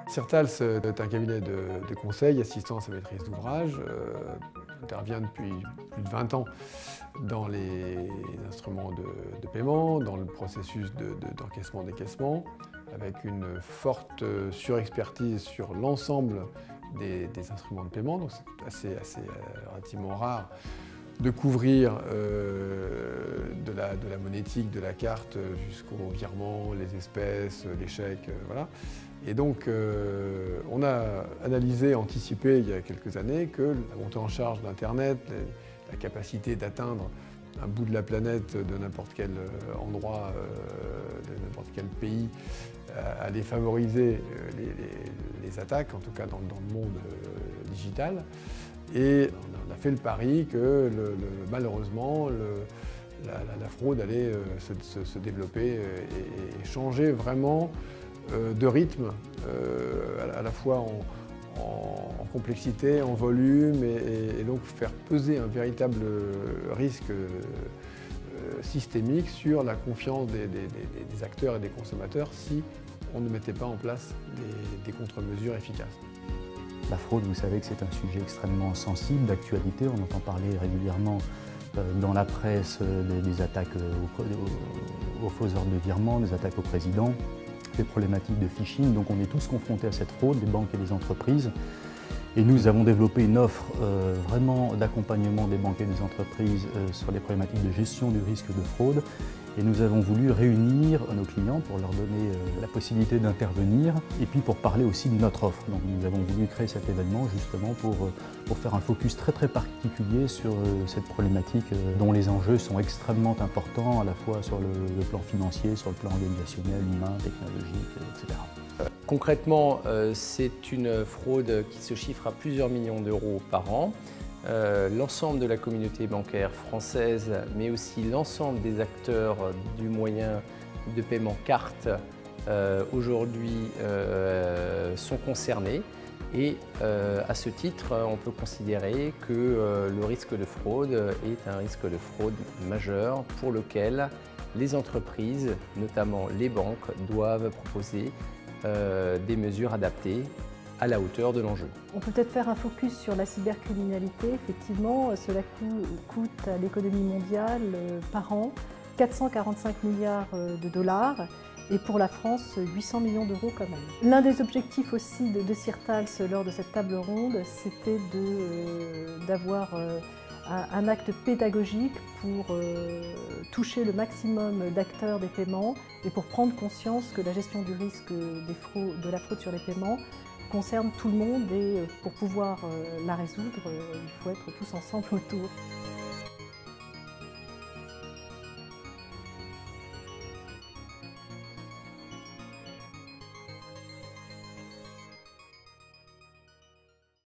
Sirtals est un cabinet de conseil, assistance à maîtrise d'ouvrage, intervient depuis plus de 20 ans dans les instruments de paiement, dans le processus d'encaissement-décaissement, avec une forte surexpertise sur l'ensemble des instruments de paiement, donc c'est assez relativement rare de couvrir de la monétique, de la carte jusqu'au virement, les espèces, les chèques, voilà. Et donc on a analysé, anticipé il y a quelques années que la montée en charge d'Internet, la capacité d'atteindre un bout de la planète de n'importe quel endroit, de n'importe quel pays, allait favoriser les attaques, en tout cas dans le monde digital. Et on a fait le pari que malheureusement la fraude allait se développer et changer vraiment de rythme, à la fois en complexité, en volume, et donc faire peser un véritable risque systémique sur la confiance des acteurs et des consommateurs si on ne mettait pas en place des contre-mesures efficaces. La fraude, vous savez que c'est un sujet extrêmement sensible, d'actualité. On entend parler régulièrement dans la presse des attaques aux faux ordres de virement, des attaques au président, des problématiques de phishing. Donc on est tous confrontés à cette fraude, les banques et les entreprises. Et nous avons développé une offre vraiment d'accompagnement des banques et des entreprises sur les problématiques de gestion du risque de fraude. Et nous avons voulu réunir nos clients pour leur donner la possibilité d'intervenir et puis pour parler aussi de notre offre. Donc nous avons voulu créer cet événement justement pour faire un focus très particulier sur cette problématique dont les enjeux sont extrêmement importants à la fois sur le plan financier, sur le plan organisationnel, humain, technologique, etc. Concrètement, c'est une fraude qui se chiffre à plusieurs millions d'euros par an. L'ensemble de la communauté bancaire française, mais aussi l'ensemble des acteurs du moyen de paiement carte aujourd'hui sont concernés. Et à ce titre, on peut considérer que le risque de fraude est un risque de fraude majeur pour lequel les entreprises, notamment les banques, doivent proposer des mesures adaptées à la hauteur de l'enjeu. On peut peut-être faire un focus sur la cybercriminalité. Effectivement, cela coûte à l'économie mondiale par an 445 milliards de dollars et pour la France 800 millions d'euros quand même. L'un des objectifs aussi de Sirtals lors de cette table ronde, c'était d'avoir un acte pédagogique pour toucher le maximum d'acteurs des paiements et pour prendre conscience que la gestion du risque de la fraude sur les paiements concerne tout le monde et pour pouvoir la résoudre, il faut être tous ensemble autour.